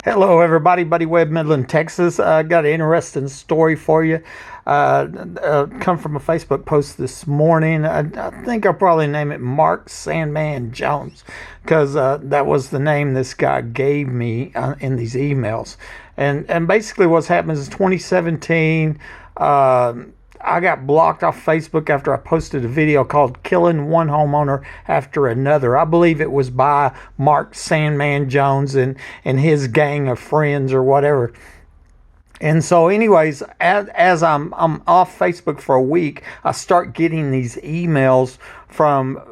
Hello, everybody. Buddy Webb, Midland, Texas. I got an interesting story for you. Come from a Facebook post this morning. I think I'll probably name it Mark Sandman Jones because that was the name this guy gave me in these emails. And basically, what's happened is 2017. I got blocked off Facebook after I posted a video called Killing One Homeowner After Another. I believe it was by Mark Sandman Jones and his gang of friends or whatever. And so, anyways, as I'm off Facebook for a week, I start getting these emails from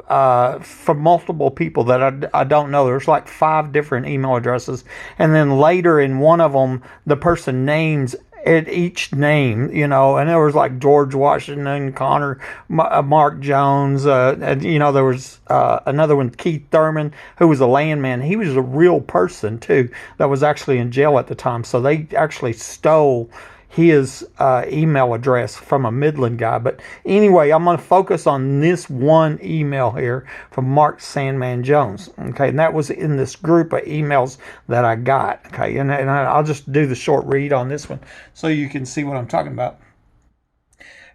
multiple people that I don't know. There's like 5 different email addresses, and then later in one of them, the person names at each name, and there was like George Washington, Connor, Mark Jones, and, there was another one, Keith Thurman, who was a landman. He was a real person too that was actually in jail at the time. So they actually stole his email address from a Midland guy. But anyway, I'm going to focus on this one email here from Mark Sandman Jones. Okay, and that was in this group of emails that I got. Okay, and I'll just do the short read on this one so you can see what I'm talking about.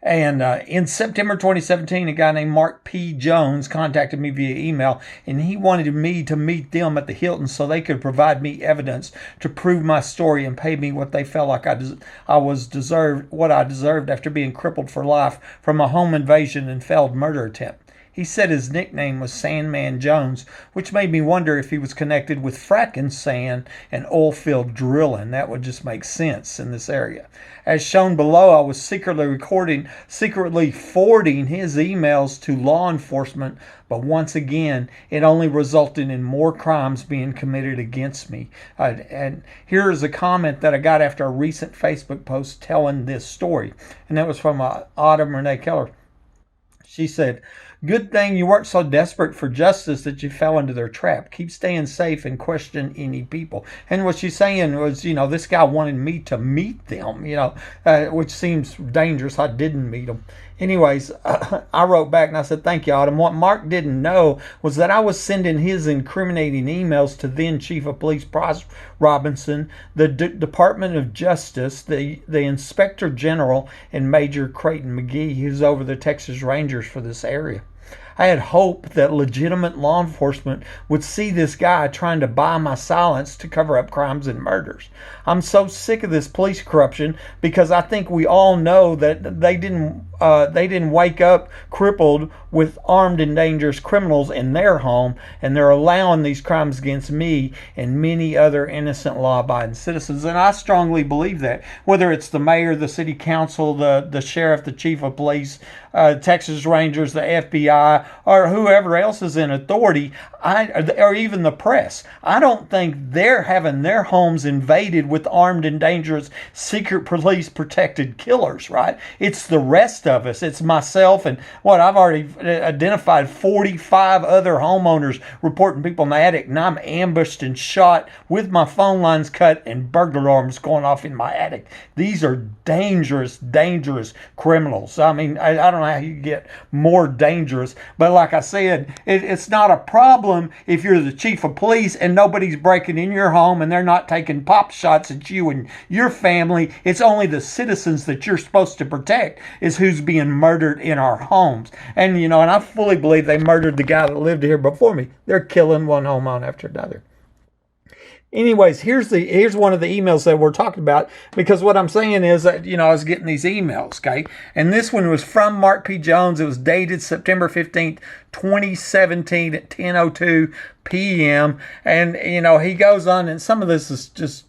And in September 2017, a guy named Mark P. Jones contacted me via email, and he wanted me to meet them at the Hilton so they could provide me evidence to prove my story and pay me what they felt like what I deserved after being crippled for life from a home invasion and failed murder attempt. He said his nickname was Sandman Jones, which made me wonder if he was connected with fracking sand and oil field drilling. That would just make sense in this area. As shown below, I was secretly forwarding his emails to law enforcement, but once again, it only resulted in more crimes being committed against me. And here is a comment that I got after a recent Facebook post telling this story, and that was from Renee Keller. She said, "Good thing you weren't so desperate for justice that you fell into their trap. Keep staying safe and question any people." And what she's saying was, this guy wanted me to meet them, which seems dangerous. I didn't meet them. Anyways, I wrote back and I said, "Thank you, Autumn." What Mark didn't know was that I was sending his incriminating emails to then Chief of Police Bryce Robinson, the Department of Justice, the Inspector General, and Major Clayton McGee, who's over the Texas Rangers for this area. I had hoped that legitimate law enforcement would see this guy trying to buy my silence to cover up crimes and murders. I'm so sick of this police corruption because I think we all know that they didn't wake up crippled with armed and dangerous criminals in their home, and they're allowing these crimes against me and many other innocent law-abiding citizens. And I strongly believe that, whether it's the mayor, the city council, the sheriff, the chief of police, Texas Rangers, the FBI, or whoever else is in authority, or even the press. I don't think they're having their homes invaded with armed and dangerous secret police protected killers, right? It's the rest of us. It's myself and I've already identified 45 other homeowners reporting people in the attic, and I'm ambushed and shot with my phone lines cut and burglar alarms going off in my attic. These are dangerous criminals. I mean, I don't know how you get more dangerous, but like I said, it's not a problem if you're the chief of police and nobody's breaking in your home and they're not taking pop shots at you and your family. It's only the citizens that you're supposed to protect is who's being murdered in our homes. And and I fully believe they murdered the guy that lived here before me. They're killing one homeowner after another. Anyways, here's one of the emails that we're talking about, because what I'm saying is that, I was getting these emails, okay? And this one was from Mark P. Jones. It was dated September 15th, 2017 at 10:02 p.m. And, he goes on, and some of this is just,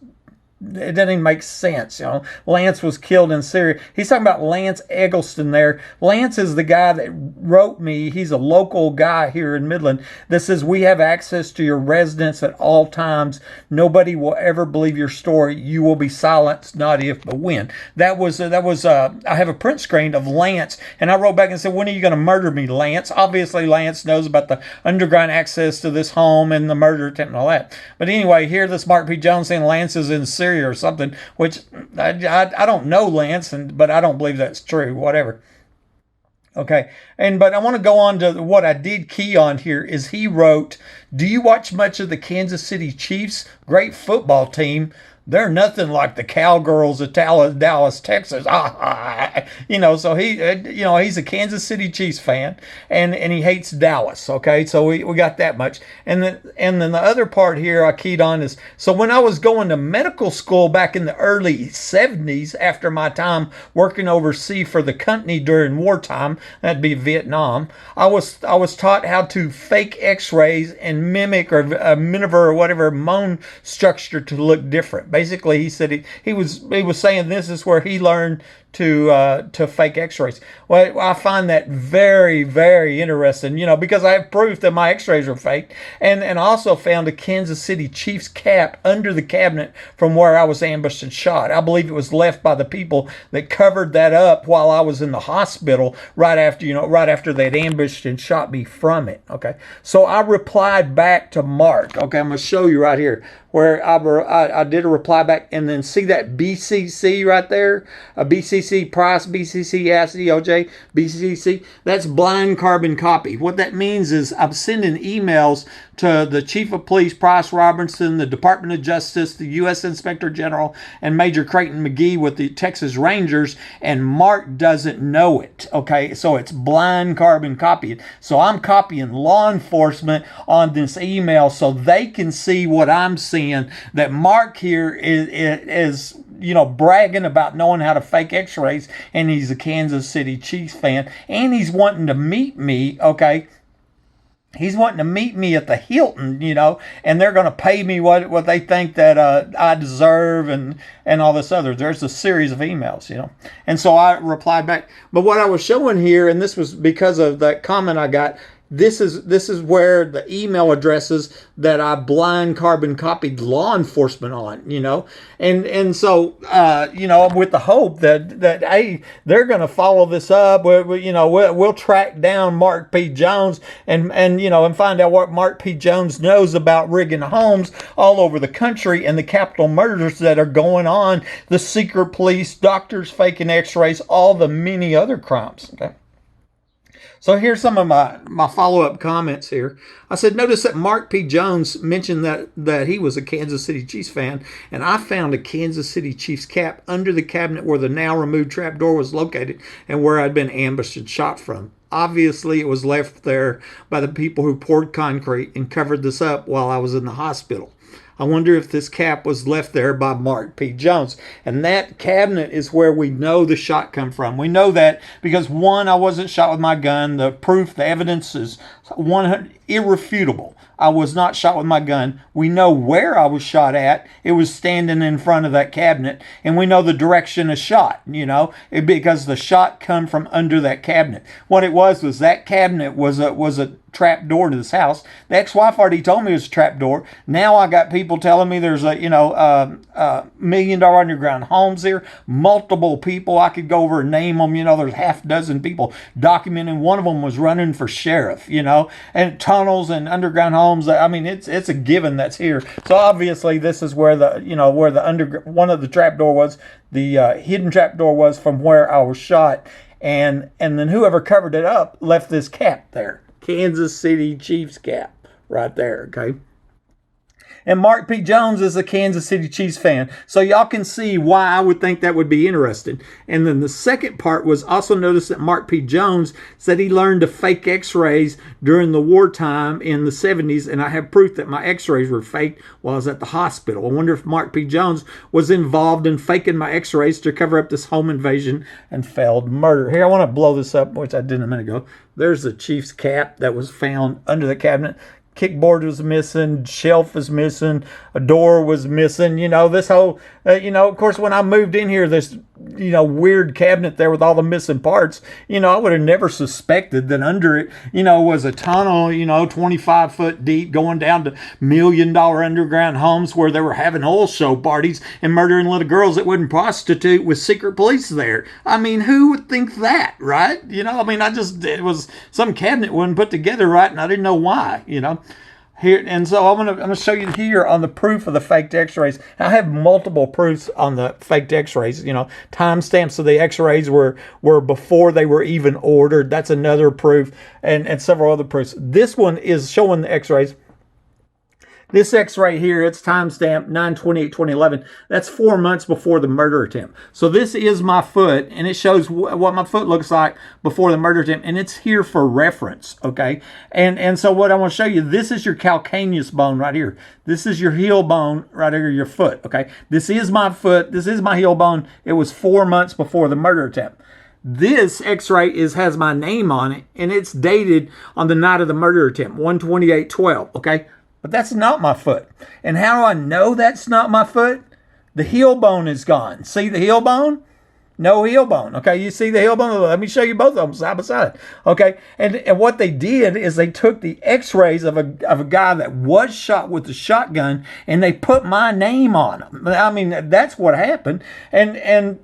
it doesn't even make sense. Lance was killed in Syria. He's talking about Lance Eggleston there. Lance is the guy that wrote me. He's a local guy here in Midland that says, "We have access to your residence at all times. Nobody will ever believe your story. You will be silenced, not if, but when." That was I have a print screen of Lance, and I wrote back and said, "When are you going to murder me, Lance?" Obviously, Lance knows about the underground access to this home and the murder attempt and all that. But anyway, here this Mark P. Jones saying Lance is in Syria or something, which I don't know Lance, but I don't believe that's true. Whatever. Okay, but I want to go on to what I did key on here is he wrote, "Do you watch much of the Kansas City Chiefs? Great football team. They're nothing like the Cowgirls of Dallas, Texas." So he's a Kansas City Chiefs fan, and he hates Dallas. Okay, so we got that much, and then the other part here I keyed on is, so when I was going to medical school back in the early '70s, after my time working overseas for the company during wartime, that'd be Vietnam, I was taught how to fake X-rays and mimic or maneuver or whatever bone structure to look different. Basically, he said he was saying this is where he learned to fake X-rays. Well, I find that very, very interesting. Because I have proof that my X-rays were fake, and I also found a Kansas City Chiefs cap under the cabinet from where I was ambushed and shot. I believe it was left by the people that covered that up while I was in the hospital right after they'd ambushed and shot me from it. Okay, so I replied back to Mark. Okay, I'm gonna show you right here where I did a reply back, and then see that BCC right there, a BCC price, BCC ask DOJ, BCC, that's blind carbon copy. What that means is I'm sending emails to the Chief of Police, Price Robertson, the Department of Justice, the U.S. Inspector General, and Major Clayton McGee with the Texas Rangers, and Mark doesn't know it. Okay, so it's blind carbon copying. So I'm copying law enforcement on this email so they can see what I'm seeing, that Mark here is bragging about knowing how to fake X-rays, and he's a Kansas City Chiefs fan, and he's wanting to meet me. Okay, he's wanting to meet me at the Hilton, and they're going to pay me what they think that I deserve, and all this other. There's a series of emails, and so I replied back. But what I was showing here, and this was because of that comment I got. This is where the email addresses that I blind carbon copied law enforcement on, and so with the hope that hey, they're going to follow this up. We'll track down Mark P. Jones and find out what Mark P. Jones knows about rigging homes all over the country and the capital murders that are going on, the secret police, doctors faking X-rays, all the many other crimes. Okay. So here's some of my follow-up comments here. I said, notice that Mark P. Jones mentioned that he was a Kansas City Chiefs fan, and I found a Kansas City Chiefs cap under the cabinet where the now removed trapdoor was located and where I'd been ambushed and shot from. Obviously, it was left there by the people who poured concrete and covered this up while I was in the hospital. I wonder if this cap was left there by Mark P. Jones. And that cabinet is where we know the shot come from. We know that because, one, I wasn't shot with my gun. The proof, the evidence is irrefutable. I was not shot with my gun. We know where I was shot at. It was standing in front of that cabinet. And we know the direction of shot, because the shot come from under that cabinet. What it was that cabinet was a trap door to this house. The ex-wife already told me it was a trap door. Now I got people telling me there's $1 million underground homes here. Multiple people. I could go over and name them. There's half a dozen people documenting. One of them was running for sheriff, and tunnels and underground homes. I mean, it's a given that's here. So obviously this is where one of the trapdoor was, the hidden trapdoor was from where I was shot, and then whoever covered it up left this cap there, Kansas City Chiefs cap right there. Okay. And Mark P. Jones is a Kansas City Chiefs fan. So y'all can see why I would think that would be interesting. And then the second part was also notice that Mark P. Jones said he learned to fake X-rays during the wartime in the 70s. And I have proof that my X-rays were faked while I was at the hospital. I wonder if Mark P. Jones was involved in faking my X-rays to cover up this home invasion and failed murder. Here, I want to blow this up, which I did a minute ago. There's the Chiefs cap that was found under the cabinet. Kickboard was missing, shelf was missing, a door was missing. This whole, of course, when I moved in here, this, weird cabinet there with all the missing parts, I would have never suspected that under it, was a tunnel, 25 foot deep going down to $1 million underground homes where they were having oil show parties and murdering little girls that wouldn't prostitute with secret police there. I mean, who would think that, right? It was some cabinet wasn't put together right, and I didn't know why, Here, and so I'm gonna show you here on the proof of the faked X-rays. I have multiple proofs on the faked X-rays. You know, timestamps of the X-rays were before they were even ordered. That's another proof, and several other proofs. This one is showing the X-rays. This X-ray here, it's timestamped 9/28/2011. That's 4 months before the murder attempt. So this is my foot, and it shows what my foot looks like before the murder attempt, and it's here for reference, okay? And so what I want to show you, this is your calcaneus bone right here. This is your heel bone right here, your foot, okay? This is my foot. This is my heel bone. It was 4 months before the murder attempt. This X-ray has my name on it, and it's dated on the night of the murder attempt, 1/28/12, okay? But that's not my foot. And how do I know that's not my foot? The heel bone is gone. See the heel bone? No heel bone. Okay, you see the heel bone? Let me show you both of them side by side. Okay, and what they did is they took the X-rays of a guy that was shot with a shotgun, and they put my name on them. I mean, that's what happened. And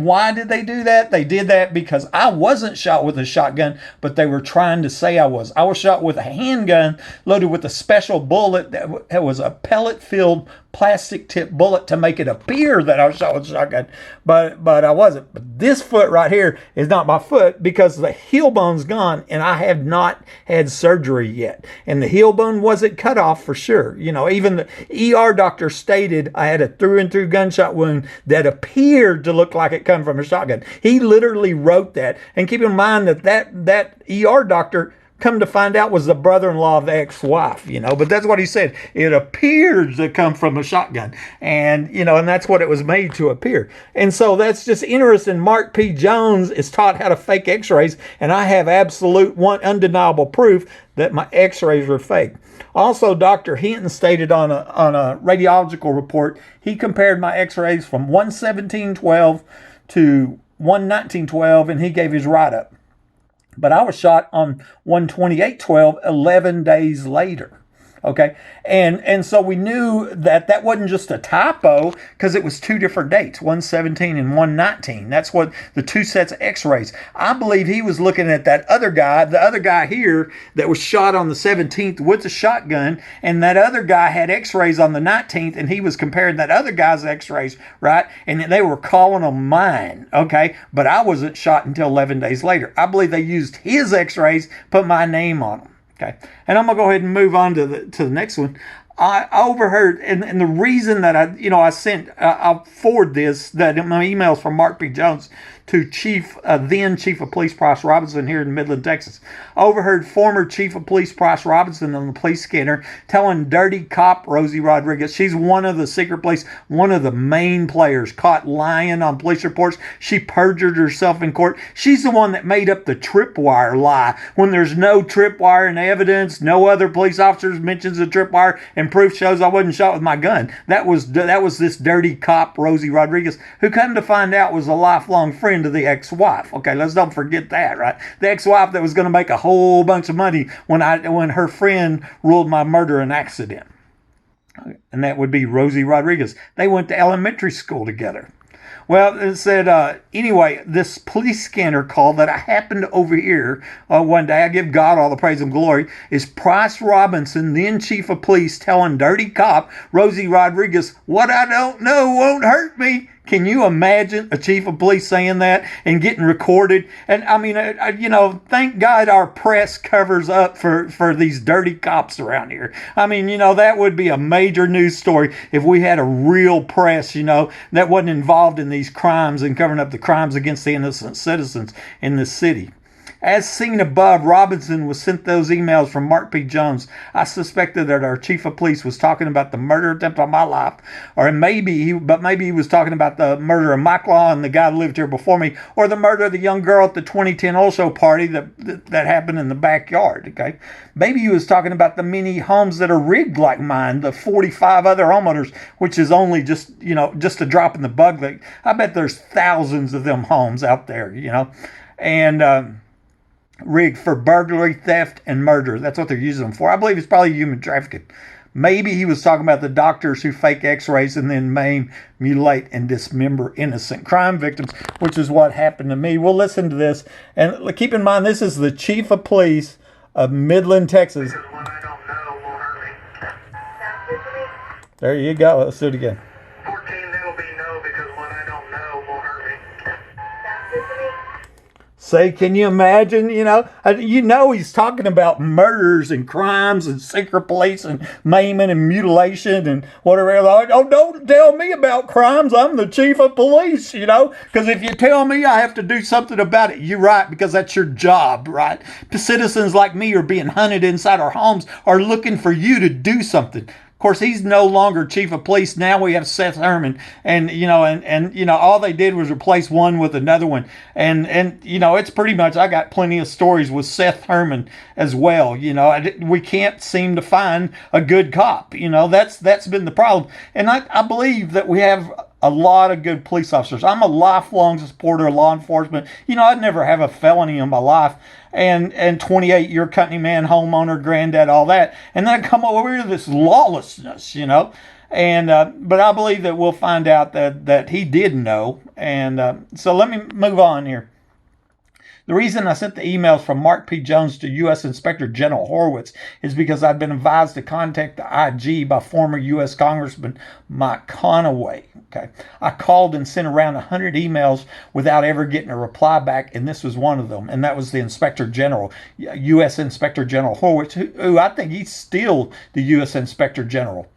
why did they do that? They did that because I wasn't shot with a shotgun, but they were trying to say I was. I was shot with a handgun loaded with a special bullet that was a pellet-filled plastic tip bullet to make it appear that I was shot with a shotgun, but I wasn't. But this foot right here is not my foot because the heel bone's gone, and I have not had surgery yet. And the heel bone wasn't cut off for sure. You know, even the ER doctor stated I had a through and through gunshot wound that appeared to look like it come from a shotgun. He literally wrote that. And keep in mind that ER doctor, come to find out, was the brother-in-law of the ex-wife, you know, but that's what he said. It appears to come from a shotgun, and, you know, and that's what it was made to appear. And so that's just interesting. Mark P. Jones is taught how to fake X-rays, and I have absolute undeniable proof that my X-rays were fake. Also, Dr. Hinton stated on a radiological report, he compared my X-rays from 1/17/12 to 1/19/12, and he gave his write-up. But I was shot on 1/28/12, 11 days later. Okay, and so we knew that wasn't just a typo because it was two different dates, 1/17 and 1/19. That's what the two sets of X-rays. I believe he was looking at that other guy, the other guy here that was shot on the 17th with a shotgun, and that other guy had X-rays on the 19th, and he was comparing that other guy's X-rays, right? And they were calling them mine, okay? But I wasn't shot until 11 days later. I believe they used his X-rays, put my name on them. Okay, and I'm gonna go ahead and move on to the next one. I overheard, and the reason that I'll forward this, that my emails from Mark P. Jones to then Chief of Police Price Robinson here in Midland, Texas. I overheard former Chief of Police Price Robinson on the police scanner telling dirty cop Rosie Rodriguez, she's one of the secret police, one of the main players, caught lying on police reports. She perjured herself in court. She's the one that made up the tripwire lie when there's no tripwire in evidence. No other police officers mentions the tripwire, and proof shows I wasn't shot with my gun. That was this dirty cop Rosie Rodriguez, who come to find out was a lifelong friend of the ex-wife. Okay, let's don't forget that, right? The ex-wife that was going to make a whole bunch of money when her friend ruled my murder an accident. And that would be Rosie Rodriguez. They went to elementary school together. Well, it said, anyway, this police scanner call that I happened to overhear one day, I give God all the praise and glory, is Price Robinson, then chief of police, telling dirty cop Rosie Rodriguez, what I don't know won't hurt me. Can you imagine a chief of police saying that and getting recorded? And I mean, thank God our press covers up for these dirty cops around here. I mean, that would be a major news story if we had a real press, that wasn't involved in these crimes and covering up the crimes against the innocent citizens in this city. As seen above, Robinson was sent those emails from Mark P. Jones. I suspected that our chief of police was talking about the murder attempt on my life, or maybe he was talking about the murder of Mike Law and the guy who lived here before me, or the murder of the young girl at the 2010 oil show party that happened in the backyard. Okay, maybe he was talking about the many homes that are rigged like mine, the 45 other homeowners, which is only just a drop in the bucket. I bet there's thousands of them homes out there, and rigged for burglary, theft, and murder. That's what they're using them for. I believe it's probably human trafficking. Maybe he was talking about the doctors who fake X-rays and then maim, mutilate, and dismember innocent crime victims, which is what happened to me. We'll listen to this. And keep in mind, this is the chief of police of Midland, Texas. What I don't know won't hurt There you go. Let's do it again. 14, that'll be no, because what I don't know will hurt me. Say, can you imagine? He's talking about murders and crimes and secret police and maiming and mutilation and whatever. Like, oh, don't tell me about crimes. I'm the chief of police, because if you tell me, I have to do something about it. You're right, because that's your job, right? The citizens like me are being hunted inside our homes, are looking for you to do something. Of course, he's no longer chief of police. Now we have Seth Herman, and all they did was replace one with another one, and it's pretty much. I got plenty of stories with Seth Herman as well. We can't seem to find a good cop. That's been the problem, and I believe that we have a lot of good police officers. I'm a lifelong supporter of law enforcement. I'd never have a felony in my life. And 28-year company man, homeowner, granddad, all that. And then I come over here to this lawlessness, And but I believe that we'll find out that he did know. And so let me move on here. The reason I sent the emails from Mark P. Jones to U.S. Inspector General Horowitz is because I'd been advised to contact the IG by former U.S. Congressman Mike Conaway. Okay, I called and sent around 100 emails without ever getting a reply back, and this was one of them, and that was the Inspector General, U.S. Inspector General Horowitz, who I think he's still the U.S. Inspector General.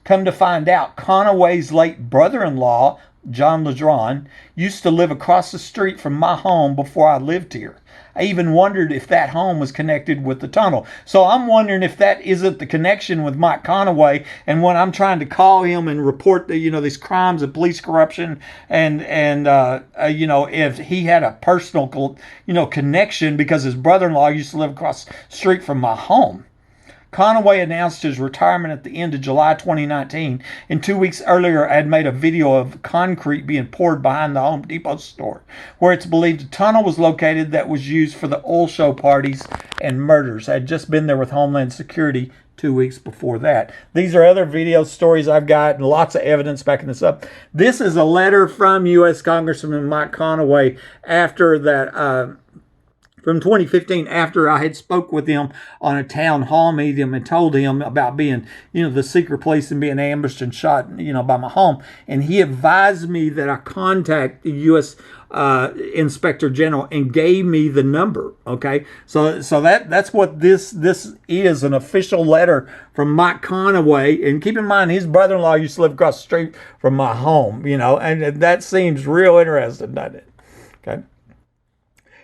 Come to find out, Conaway's late brother-in-law, John Lejeune, used to live across the street from my home before I lived here. I even wondered if that home was connected with the tunnel. So I'm wondering if that isn't the connection with Mike Conaway. And when I'm trying to call him and report these crimes of police corruption and if he had a personal connection because his brother-in-law used to live across the street from my home. Conaway announced his retirement at the end of July 2019, and 2 weeks earlier I had made a video of concrete being poured behind the Home Depot store, where it's believed a tunnel was located that was used for the oil show parties and murders. I had just been there with Homeland Security 2 weeks before that. These are other video stories I've got and lots of evidence backing this up. This is a letter from U.S. Congressman Mike Conaway after that from 2015, after I had spoke with him on a town hall meeting and told him about being, the secret police and being ambushed and shot, by my home. And he advised me that I contact the U.S. Inspector General and gave me the number. Okay, so that's what this is, an official letter from Mike Conaway. And keep in mind, his brother-in-law used to live across the street from my home. And that seems real interesting, doesn't it? Okay.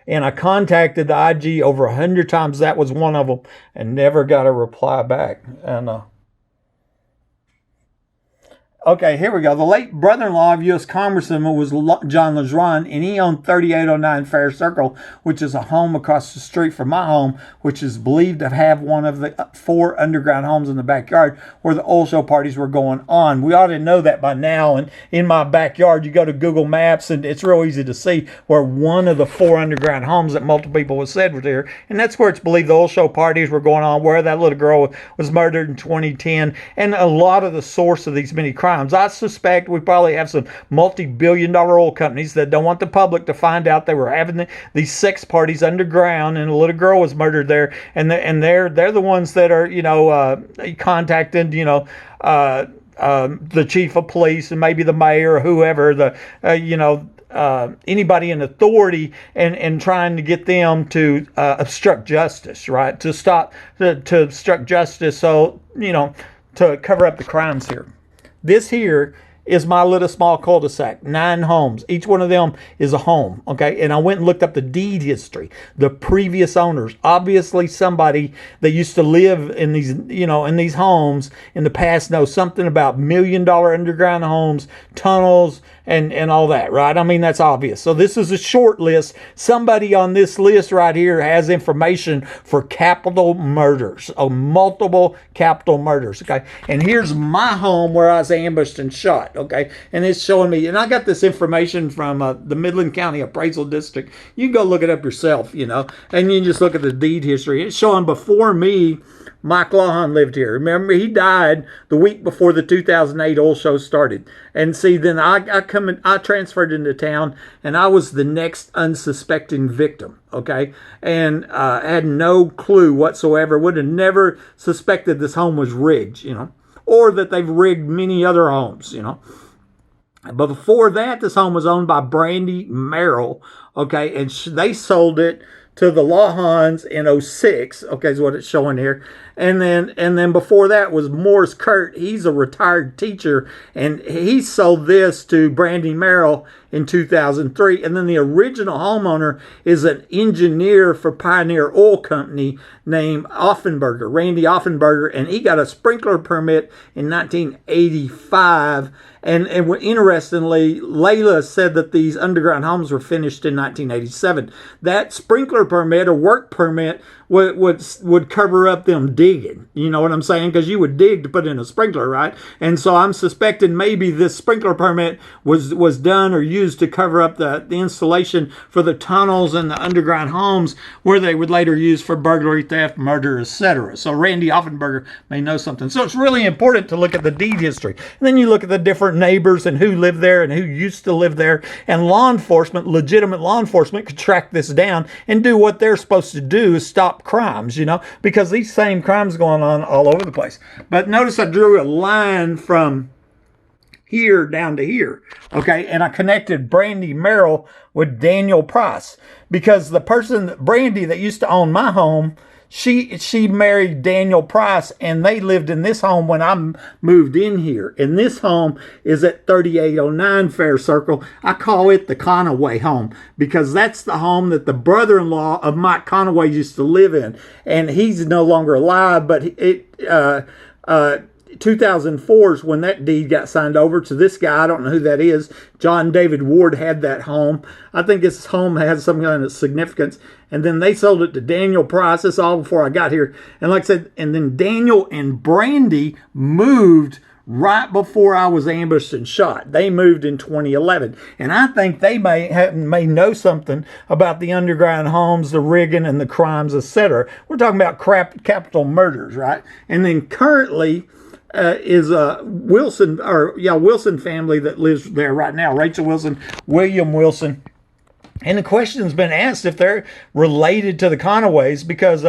And I contacted the IG over 100 times. That was one of them, and never got a reply back. And okay, here we go. The late brother-in-law of U.S. Congressman was John Lejeune, and he owned 3809 Fair Circle, which is a home across the street from my home, which is believed to have one of the 4 underground homes in the backyard where the oil show parties were going on. We ought to know that by now. And in my backyard, you go to Google Maps, and it's real easy to see where one of the 4 underground homes that multiple people have said was there. And that's where it's believed the oil show parties were going on, where that little girl was murdered in 2010, and a lot of the source of these many crimes. I suspect we probably have some multi-billion-dollar oil companies that don't want the public to find out they were having these sex parties underground, and a little girl was murdered there, and they're the ones that are contacting the chief of police and maybe the mayor or whoever, anybody in authority, and trying to get them to obstruct justice, right? To obstruct justice, so to cover up the crimes here. This here is my little small cul-de-sac, 9 homes. Each one of them is a home, okay? And I went and looked up the deed history, the previous owners. Obviously, somebody that used to live in these, in these homes in the past knows something about $1 million underground homes, tunnels, and all that, right? I mean, that's obvious. So this is a short list. Somebody on this list right here has information for capital murders, multiple capital murders, okay? And here's my home where I was ambushed and shot, okay? And it's showing me, and I got this information from the Midland County Appraisal District. You can go look it up yourself, and you can just look at the deed history. It's showing before me, Mike Lawhon lived here. Remember, he died the week before the 2008 oil show started. And see, then I transferred into town, and I was the next unsuspecting victim, okay? And I had no clue whatsoever. Would have never suspected this home was rigged, or that they've rigged many other homes, you know. But before that, this home was owned by Brandy Merrill, okay, and they sold it to the Lawhons in '06, okay, is what it's showing here. And then before that was Morris Kurt. He's a retired teacher, and he sold this to Brandy Merrill in 2003. And then the original homeowner is an engineer for Pioneer Oil Company named Offenberger, Randy Offenberger, and he got a sprinkler permit in 1985. And interestingly, Layla said that these underground homes were finished in 1987. That sprinkler permit or work permit would cover up them digging. You know what I'm saying? Because you would dig to put in a sprinkler, right? And so I'm suspecting maybe this sprinkler permit was done or used to cover up the installation for the tunnels and the underground homes where they would later use for burglary, theft, murder, etc. So Randy Offenberger may know something. So it's really important to look at the deed history. And then you look at the different neighbors and who lived there and who used to live there. And law enforcement, legitimate law enforcement, could track this down and do what they're supposed to do, is stop crimes, you know, because these same crimes going on all over the place. But notice I drew a line from here down to here, okay, and I connected Brandy Merrill with Daniel Price, because the person, Brandy, that used to own my home, she married Daniel Price, and they lived in this home when I moved in here. And this home is at 3809 Fair Circle. I call it the Conaway home because that's the home that the brother-in-law of Mike Conaway used to live in. And he's no longer alive, but 2004 is when that deed got signed over to this guy. I don't know who that is. John David Ward had that home. I think this home has some kind of significance. And then they sold it to Daniel Price. That's all before I got here. And like I said, and then Daniel and Brandy moved right before I was ambushed and shot. They moved in 2011. And I think they may know something about the underground homes, the rigging, and the crimes, etc. We're talking about capital murders, right? And then currently is Wilson family that lives there right now. Rachel Wilson, William Wilson. And the question's been asked if they're related to the Conaways, because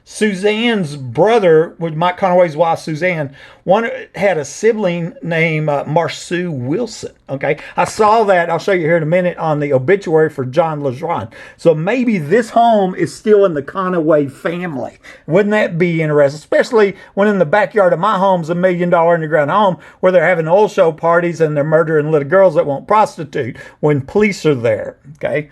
Suzanne's brother, with Mike Conaway's wife, Suzanne, one had a sibling named Marceau Wilson. Okay, I saw that. I'll show you here in a minute on the obituary for John Lejeune. So maybe this home is still in the Conaway family. Wouldn't that be interesting? Especially when in the backyard of my home's $1 million underground home where they're having oil show parties and they're murdering little girls that won't prostitute when police are there. Okay.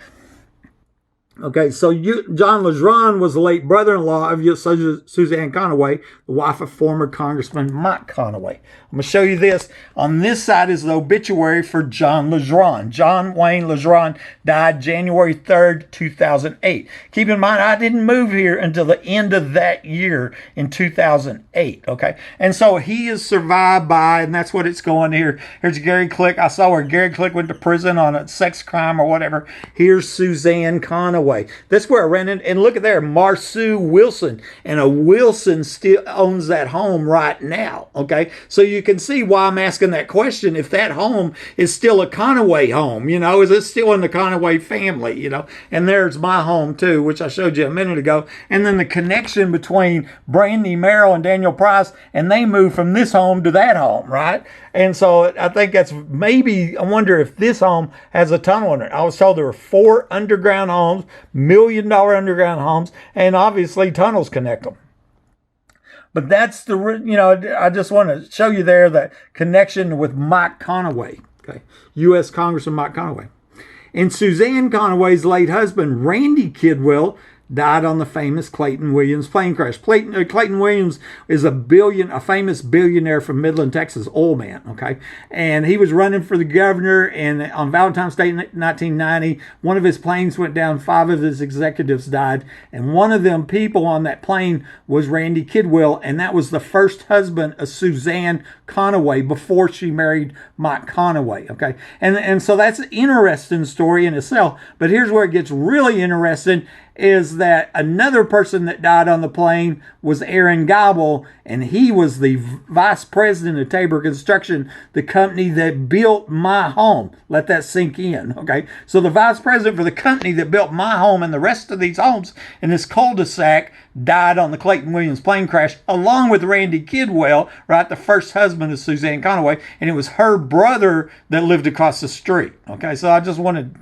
Okay, so John Lejeune was the late brother-in-law of Suzanne Conaway, the wife of former Congressman Mike Conaway. I'm going to show you this. On this side is the obituary for John Lejeune. John Wayne Lejeune died January 3rd, 2008. Keep in mind, I didn't move here until the end of that year in 2008, okay? And so he is survived by, and that's what it's going here. Here's Gary Click. I saw where Gary Click went to prison on a sex crime or whatever. Here's Suzanne Conaway. That's where I ran in. And look at there, Marceau Wilson. And a Wilson still owns that home right now. Okay. So you can see why I'm asking that question. If that home is still a Conaway home, you know, is it still in the Conaway family, you know? And there's my home too, which I showed you a minute ago. And then the connection between Brandy Merrill and Daniel Price, and they moved from this home to that home, right? And so I think that's maybe, I wonder if this home has a tunnel in it. I was told there were 4 underground homes, $1 million underground homes, and obviously tunnels connect them. But that's the, you know, I just want to show you there that connection with Mike Conaway, okay, U.S. Congressman Mike Conaway. And Suzanne Conaway's late husband, Randy Kidwell, died on the famous Clayton Williams plane crash. Clayton Williams is a famous billionaire from Midland, Texas, oil man, okay? And he was running for the governor, and on Valentine's Day 1990, one of his planes went down, 5 of his executives died, and one of them people on that plane was Randy Kidwell, and that was the first husband of Suzanne Conaway before she married Mike Conaway, okay? And so that's an interesting story in itself, but here's where it gets really interesting, is that another person that died on the plane was Aaron Geibel, and he was the vice president of Tabor Construction, the company that built my home. Let that sink in, okay? So the vice president for the company that built my home and the rest of these homes in this cul-de-sac died on the Clayton Williams plane crash, along with Randy Kidwell, right, the first husband of Suzanne Conaway, and it was her brother that lived across the street. Okay, so I just wanted.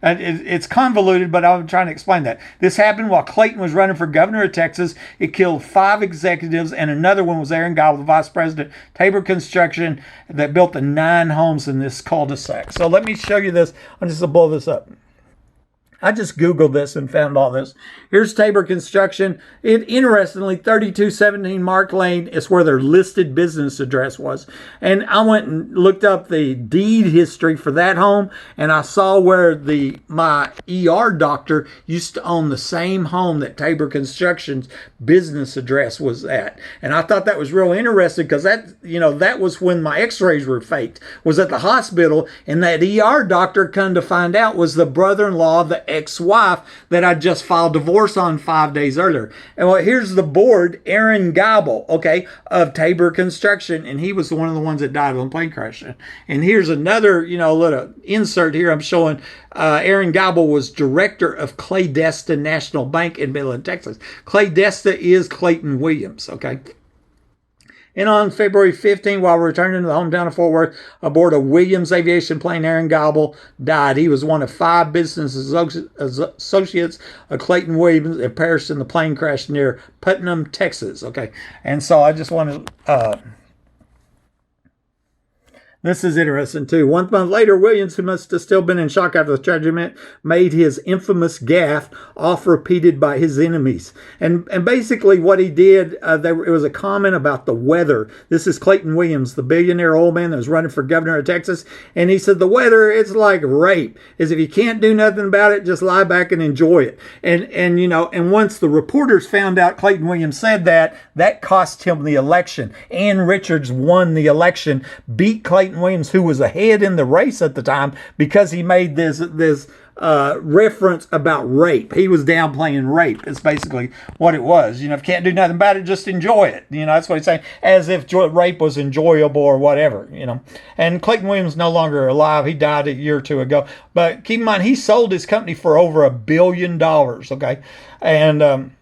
It's convoluted, but I'm trying to explain that. This happened while Clayton was running for governor of Texas. It killed 5 executives, and another one was Aaron Gobble, the vice president, Tabor Construction, that built the 9 homes in this cul-de-sac. So let me show you this. I'm just going to blow this up. I just Googled this and found all this. Here's Tabor Construction. Interestingly, 3217 Mark Lane is where their listed business address was. And I went and looked up the deed history for that home, and I saw where my ER doctor used to own the same home that Tabor Construction's business address was at. And I thought that was real interesting because that was when my x-rays were faked, was at the hospital, and that ER doctor, come to find out, was the brother-in-law of the ex-wife that I just filed divorce on 5 days earlier. And well, here's the board, Aaron Gobble, okay, of Tabor Construction, and he was one of the ones that died on the plane crash. And here's another, little insert here. I'm showing Aaron Gobble was director of Claydesta National Bank in Midland, Texas. Claydesta is Clayton Williams, okay. And on February 15, while returning to the hometown of Fort Worth aboard a Williams aviation plane, Aaron Gobble died. He was one of 5 business associates of Clayton Williams that perished in the plane crash near Putnam, Texas. Okay, and so I just want to... This is interesting, too. 1 month later, Williams, who must have still been in shock after the tragedy, made his infamous gaffe, oft repeated by his enemies. And basically what he did, it was a comment about the weather. This is Clayton Williams, the billionaire old man that was running for governor of Texas. And he said, the weather, it's like rape. Is if you can't do nothing about it, just lie back and enjoy it. And once the reporters found out Clayton Williams said that, that cost him the election. Ann Richards won the election, beat Clayton Williams, who was ahead in the race at the time, because he made this reference about rape. He was downplaying rape. It's basically what it was. If you can't do nothing about it, just enjoy it. That's what he's saying, as if rape was enjoyable or whatever. And Clayton Williams no longer alive. He died a year or 2 ago. But keep in mind, he sold his company for over $1 billion. Okay, and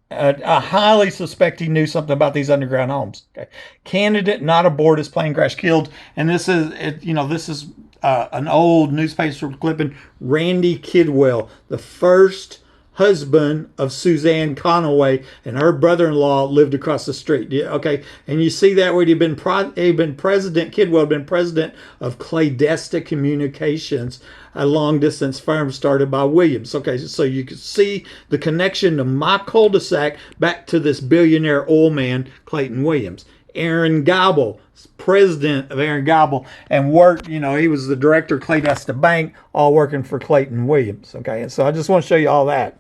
I highly suspect he knew something about these underground homes. Okay, candidate not aboard his plane crash killed, and this is an old newspaper clipping. Randy Kidwell, the first husband of Suzanne Conaway, and her brother-in-law lived across the street. Yeah, okay, and you see that where he'd been president. Kidwell had been president of Claydesta Communications, a long-distance firm started by Williams. Okay, so you can see the connection to my cul-de-sac back to this billionaire oil man, Clayton Williams. Aaron Gobble, president of Aaron Gobble, and worked, he was the director of Claydesta Bank, all working for Clayton Williams. Okay, and so I just want to show you all that.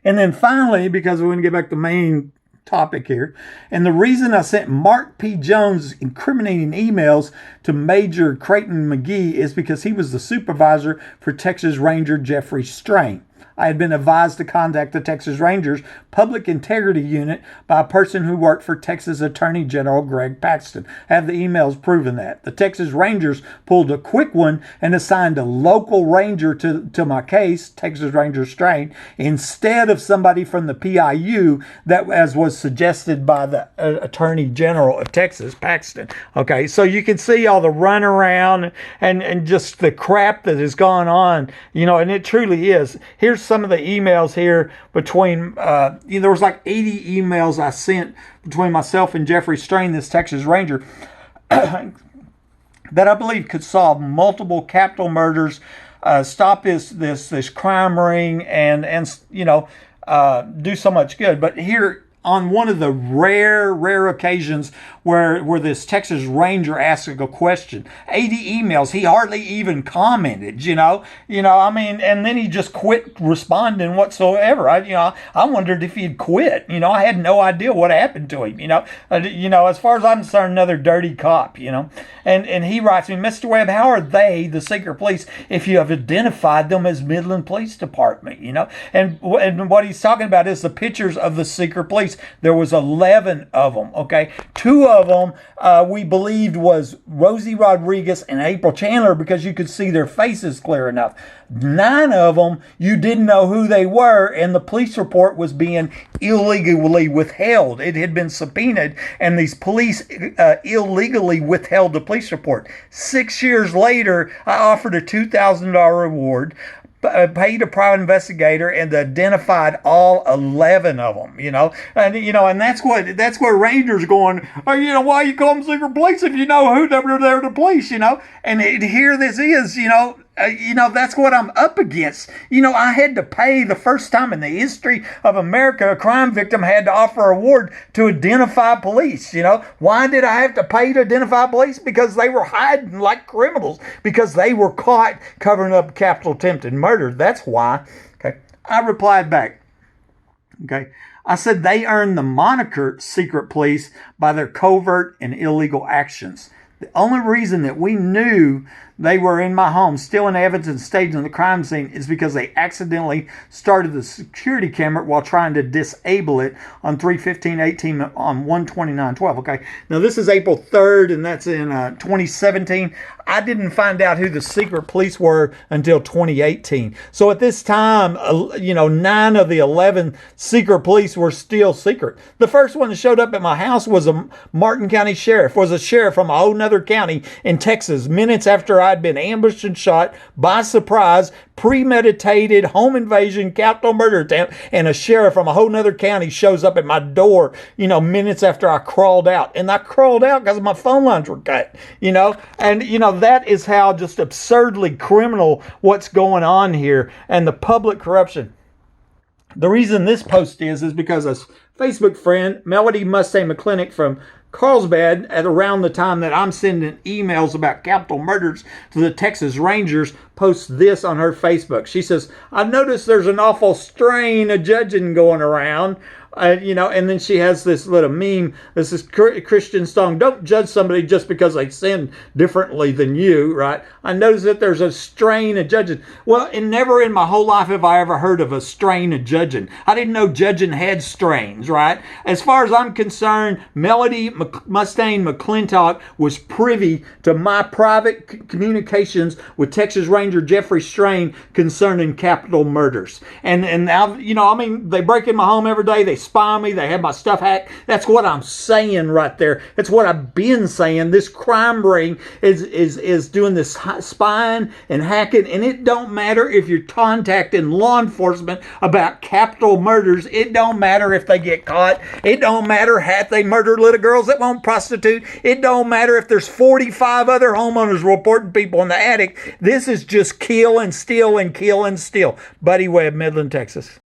And then finally, because we want to get back to the main topic here, and the reason I sent Mark P. Jones incriminating emails to Major Clayton McGee is because he was the supervisor for Texas Ranger Jeffrey Strain. I had been advised to contact the Texas Rangers Public Integrity Unit by a person who worked for Texas Attorney General Greg Paxton. I have the emails proving that. The Texas Rangers pulled a quick one and assigned a local ranger to my case, Texas Ranger Strain, instead of somebody from the PIU, that as was suggested by the Attorney General of Texas, Paxton. Okay, so you can see all the runaround and just the crap that has gone on, and it truly is. Here's some of the emails here between, there was like 80 emails I sent between myself and Jeffrey Strain, this Texas Ranger, that I believe could solve multiple capital murders, stop this crime ring, and do so much good. But here, on one of the rare occasions where this Texas Ranger asked a question, 80 emails, he hardly even commented, and then he just quit responding whatsoever. I wondered if he'd quit. I had no idea what happened to him. As far as I'm concerned, another dirty cop. And he writes me, Mr. Webb, how are they, the secret police, if you have identified them as Midland Police Department? And what he's talking about is the pictures of the secret police. police. There was 11 of them, okay? 2 of them we believed was Rosie Rodriguez and April Chandler because you could see their faces clear enough. 9 of them, you didn't know who they were, and the police report was being illegally withheld. It had been subpoenaed, and these police illegally withheld the police report. 6 years later, I offered a $2,000 reward, paid a private investigator, and identified all 11 of them, and that's where Rangers going, oh, why you call them secret police if you know who they're there to police, and here this is, that's what I'm up against. I had to pay the first time in the history of America a crime victim had to offer a reward to identify police. Why did I have to pay to identify police? Because they were hiding like criminals, because they were caught covering up capital attempted murder. That's why. Okay. I replied back. Okay. I said they earned the moniker secret police by their covert and illegal actions. The only reason that we knew they were in my home, still in evidence and staged on the crime scene, is because they accidentally started the security camera while trying to disable it on 3/15/18 on 1/29/12. Okay, now this is April 3rd, and that's in 2017. I didn't find out who the secret police were until 2018. So at this time, 9 of the 11 secret police were still secret. The first one that showed up at my house was a Martin County sheriff, was a sheriff from a whole nother county in Texas, minutes after I'd been ambushed and shot by surprise, premeditated home invasion, capital murder attempt, and a sheriff from a whole nother county shows up at my door, minutes after I crawled out. And I crawled out because my phone lines were cut, and, that is how just absurdly criminal what's going on here and the public corruption. The reason this post is because a Facebook friend, Melody Mustang McClinic from Carlsbad, at around the time that I'm sending emails about capital murders to the Texas Rangers, posts this on her Facebook. She says, I noticed there's an awful strain of judging going around. And then she has this little meme. This is Christian song. Don't judge somebody just because they sin differently than you, right? I notice that there's a strain of judging. Well, and never in my whole life have I ever heard of a strain of judging. I didn't know judging had strains, right? As far as I'm concerned, Melody Mustang McClintock was privy to my private communications with Texas Ranger Jeffrey Strain concerning capital murders. And now, they break in my home every day. They spy on me. They have my stuff hacked. That's what I'm saying right there. That's what I've been saying. This crime ring is doing this spying and hacking, and it don't matter if you're contacting law enforcement about capital murders. It don't matter if they get caught. It don't matter if they murder little girls that won't prostitute. It don't matter if there's 45 other homeowners reporting people in the attic. This is just kill and steal and kill and steal. Buddy Webb, Midland, Texas.